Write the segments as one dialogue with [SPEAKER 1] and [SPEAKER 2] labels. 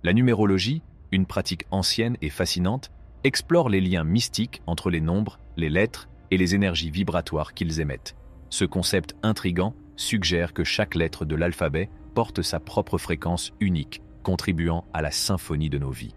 [SPEAKER 1] La numérologie, une pratique ancienne et fascinante, explore les liens mystiques entre les nombres, les lettres et les énergies vibratoires qu'ils émettent. Ce concept intrigant suggère que chaque lettre de l'alphabet porte sa propre fréquence unique, contribuant à la symphonie de nos vies.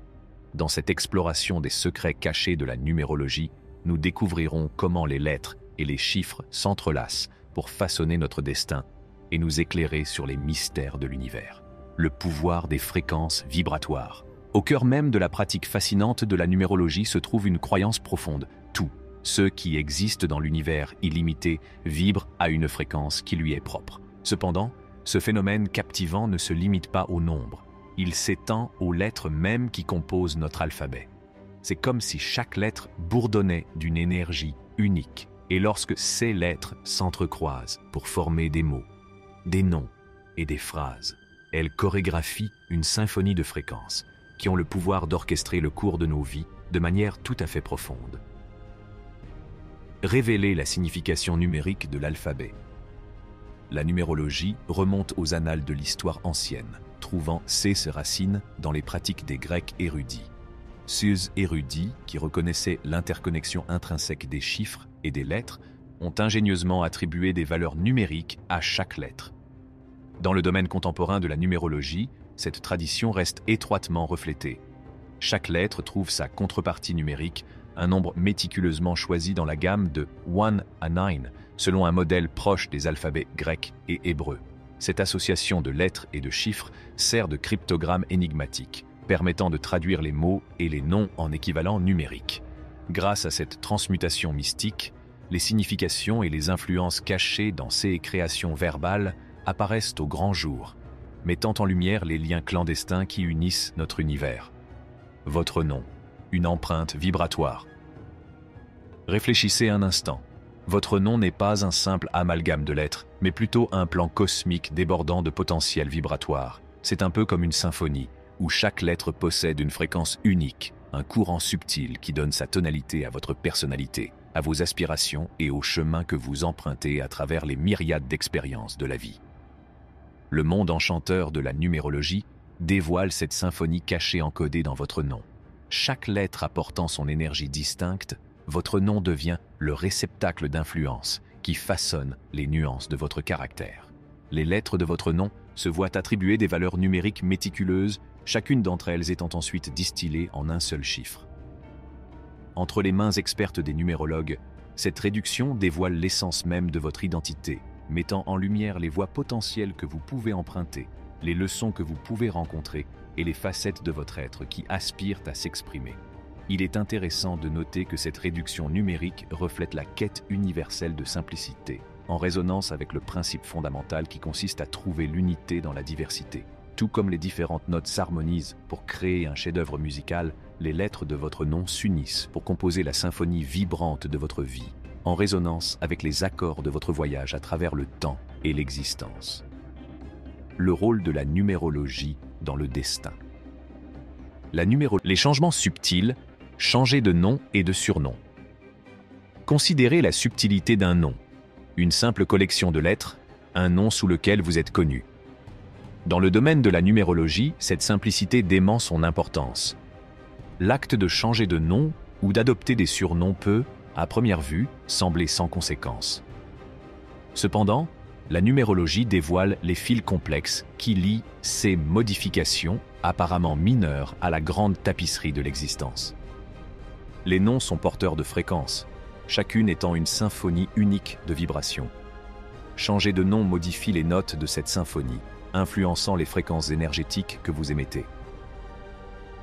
[SPEAKER 1] Dans cette exploration des secrets cachés de la numérologie, nous découvrirons comment les lettres et les chiffres s'entrelacent pour façonner notre destin et nous éclairer sur les mystères de l'univers. Le pouvoir des fréquences vibratoires. Au cœur même de la pratique fascinante de la numérologie se trouve une croyance profonde. Tout ce qui existe dans l'univers illimité vibre à une fréquence qui lui est propre. Cependant, ce phénomène captivant ne se limite pas au nombre. Il s'étend aux lettres mêmes qui composent notre alphabet. C'est comme si chaque lettre bourdonnait d'une énergie unique. Et lorsque ces lettres s'entrecroisent pour former des mots, des noms et des phrases, elles chorégraphient une symphonie de fréquences qui ont le pouvoir d'orchestrer le cours de nos vies de manière tout à fait profonde. Révéler la signification numérique de l'alphabet. La numérologie remonte aux annales de l'histoire ancienne, trouvant ses racines dans les pratiques des Grecs érudits. Ces érudits, qui reconnaissaient l'interconnexion intrinsèque des chiffres et des lettres, ont ingénieusement attribué des valeurs numériques à chaque lettre. Dans le domaine contemporain de la numérologie, cette tradition reste étroitement reflétée. Chaque lettre trouve sa contrepartie numérique, un nombre méticuleusement choisi dans la gamme de 1 à 9, selon un modèle proche des alphabets grecs et hébreux. Cette association de lettres et de chiffres sert de cryptogramme énigmatique, permettant de traduire les mots et les noms en équivalent numérique. Grâce à cette transmutation mystique, les significations et les influences cachées dans ces créations verbales apparaissent au grand jour, mettant en lumière les liens clandestins qui unissent notre univers. Votre nom, une empreinte vibratoire. Réfléchissez un instant. Votre nom n'est pas un simple amalgame de lettres, mais plutôt un plan cosmique débordant de potentiel vibratoire. C'est un peu comme une symphonie, où chaque lettre possède une fréquence unique, un courant subtil qui donne sa tonalité à votre personnalité, à vos aspirations et au chemin que vous empruntez à travers les myriades d'expériences de la vie. Le monde enchanteur de la numérologie dévoile cette symphonie cachée encodée dans votre nom. Chaque lettre apportant son énergie distincte, votre nom devient le réceptacle d'influence qui façonne les nuances de votre caractère. Les lettres de votre nom se voient attribuer des valeurs numériques méticuleuses, chacune d'entre elles étant ensuite distillée en un seul chiffre. Entre les mains expertes des numérologues, cette réduction dévoile l'essence même de votre identité, mettant en lumière les voies potentielles que vous pouvez emprunter, les leçons que vous pouvez rencontrer et les facettes de votre être qui aspirent à s'exprimer. Il est intéressant de noter que cette réduction numérique reflète la quête universelle de simplicité, en résonance avec le principe fondamental qui consiste à trouver l'unité dans la diversité. Tout comme les différentes notes s'harmonisent pour créer un chef-d'œuvre musical, les lettres de votre nom s'unissent pour composer la symphonie vibrante de votre vie, en résonance avec les accords de votre voyage à travers le temps et l'existence. Le rôle de la numérologie dans le destin. Les changements subtils, changer de nom et de surnom. Considérez la subtilité d'un nom, une simple collection de lettres, un nom sous lequel vous êtes connu. Dans le domaine de la numérologie, cette simplicité dément son importance. L'acte de changer de nom ou d'adopter des surnoms peut, à première vue, sembler sans conséquence. Cependant, la numérologie dévoile les fils complexes qui lient ces modifications, apparemment mineures, à la grande tapisserie de l'existence. Les noms sont porteurs de fréquences, chacune étant une symphonie unique de vibrations. Changer de nom modifie les notes de cette symphonie, influençant les fréquences énergétiques que vous émettez.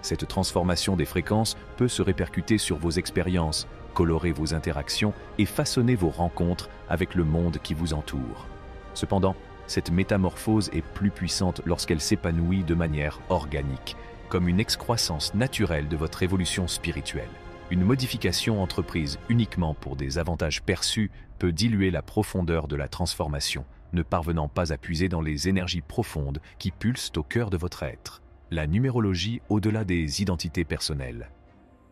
[SPEAKER 1] Cette transformation des fréquences peut se répercuter sur vos expériences, colorer vos interactions et façonner vos rencontres avec le monde qui vous entoure. Cependant, cette métamorphose est plus puissante lorsqu'elle s'épanouit de manière organique, comme une excroissance naturelle de votre évolution spirituelle. Une modification entreprise uniquement pour des avantages perçus peut diluer la profondeur de la transformation, ne parvenant pas à puiser dans les énergies profondes qui pulsent au cœur de votre être. La numérologie au-delà des identités personnelles.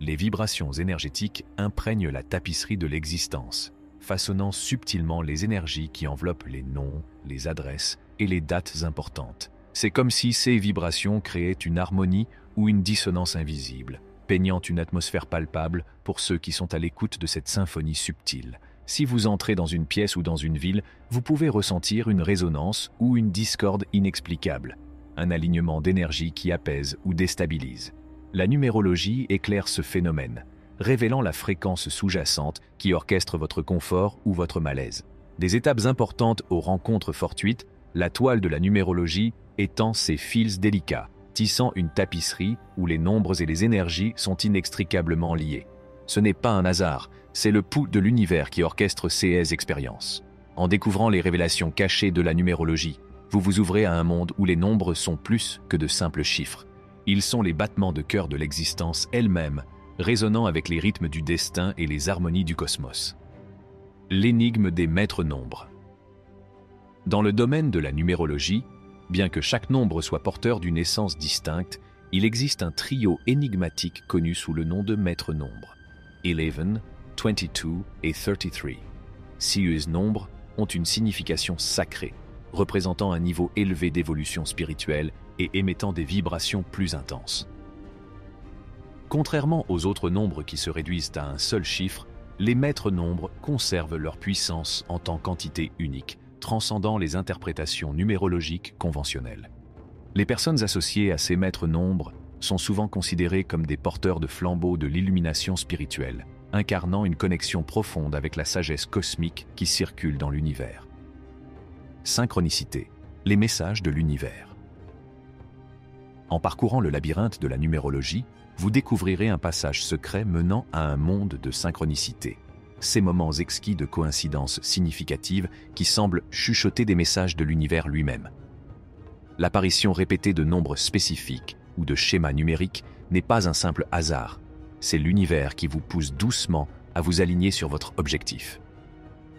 [SPEAKER 1] Les vibrations énergétiques imprègnent la tapisserie de l'existence, façonnant subtilement les énergies qui enveloppent les noms, les adresses et les dates importantes. C'est comme si ces vibrations créaient une harmonie ou une dissonance invisible, peignant une atmosphère palpable pour ceux qui sont à l'écoute de cette symphonie subtile. Si vous entrez dans une pièce ou dans une ville, vous pouvez ressentir une résonance ou une discorde inexplicable, un alignement d'énergie qui apaise ou déstabilise. La numérologie éclaire ce phénomène, révélant la fréquence sous-jacente qui orchestre votre confort ou votre malaise. Des étapes importantes aux rencontres fortuites, la toile de la numérologie étend ses fils délicats, tissant une tapisserie où les nombres et les énergies sont inextricablement liés. Ce n'est pas un hasard, c'est le pouls de l'univers qui orchestre ces expériences. En découvrant les révélations cachées de la numérologie, vous vous ouvrez à un monde où les nombres sont plus que de simples chiffres. Ils sont les battements de cœur de l'existence elle-même, résonnant avec les rythmes du destin et les harmonies du cosmos. L'énigme des maîtres nombres. Dans le domaine de la numérologie, bien que chaque nombre soit porteur d'une essence distincte, il existe un trio énigmatique connu sous le nom de maîtres nombres. 11, 22 et 33. Ces nombres ont une signification sacrée, représentant un niveau élevé d'évolution spirituelle et émettant des vibrations plus intenses. Contrairement aux autres nombres qui se réduisent à un seul chiffre, les maîtres nombres conservent leur puissance en tant qu'entité unique, transcendant les interprétations numérologiques conventionnelles. Les personnes associées à ces maîtres nombres sont souvent considérées comme des porteurs de flambeaux de l'illumination spirituelle, incarnant une connexion profonde avec la sagesse cosmique qui circule dans l'univers. Synchronicité, les messages de l'univers. En parcourant le labyrinthe de la numérologie, vous découvrirez un passage secret menant à un monde de synchronicité. Ces moments exquis de coïncidences significatives qui semblent chuchoter des messages de l'univers lui-même. L'apparition répétée de nombres spécifiques ou de schémas numériques n'est pas un simple hasard. C'est l'univers qui vous pousse doucement à vous aligner sur votre objectif.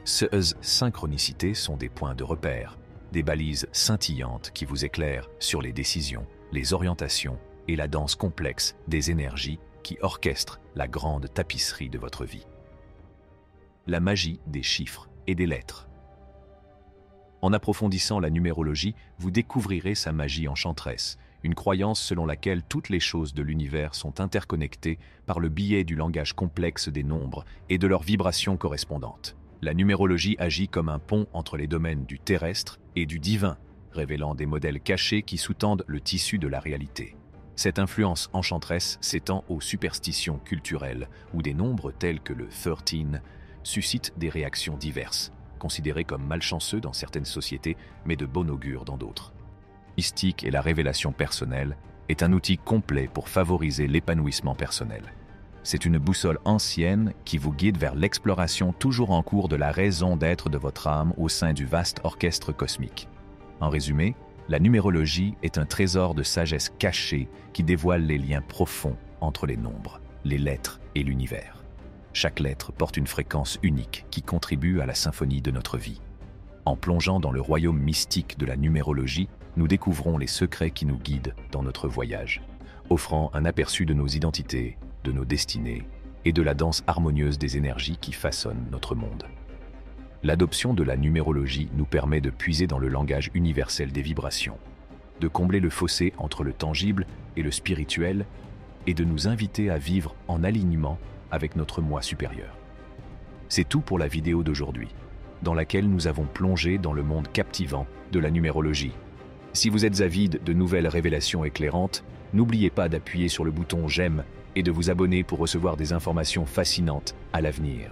[SPEAKER 1] Ces synchronicités sont des points de repère, des balises scintillantes qui vous éclairent sur les décisions, les orientations et la danse complexe des énergies qui orchestrent la grande tapisserie de votre vie. La magie des chiffres et des lettres. En approfondissant la numérologie, vous découvrirez sa magie enchanteresse, une croyance selon laquelle toutes les choses de l'univers sont interconnectées par le biais du langage complexe des nombres et de leurs vibrations correspondantes. La numérologie agit comme un pont entre les domaines du terrestre et du divin, révélant des modèles cachés qui sous-tendent le tissu de la réalité. Cette influence enchanteresse s'étend aux superstitions culturelles, où des nombres tels que le 13 suscitent des réactions diverses, considérés comme malchanceux dans certaines sociétés, mais de bon augure dans d'autres. Mystique et la révélation personnelle est un outil complet pour favoriser l'épanouissement personnel. C'est une boussole ancienne qui vous guide vers l'exploration toujours en cours de la raison d'être de votre âme au sein du vaste orchestre cosmique. En résumé, la numérologie est un trésor de sagesse cachée qui dévoile les liens profonds entre les nombres, les lettres et l'univers. Chaque lettre porte une fréquence unique qui contribue à la symphonie de notre vie. En plongeant dans le royaume mystique de la numérologie, nous découvrons les secrets qui nous guident dans notre voyage, offrant un aperçu de nos identités, de nos destinées et de la danse harmonieuse des énergies qui façonnent notre monde. L'adoption de la numérologie nous permet de puiser dans le langage universel des vibrations, de combler le fossé entre le tangible et le spirituel et de nous inviter à vivre en alignement avec notre moi supérieur. C'est tout pour la vidéo d'aujourd'hui, dans laquelle nous avons plongé dans le monde captivant de la numérologie. Si vous êtes avide de nouvelles révélations éclairantes, n'oubliez pas d'appuyer sur le bouton j'aime et de vous abonner pour recevoir des informations fascinantes à l'avenir.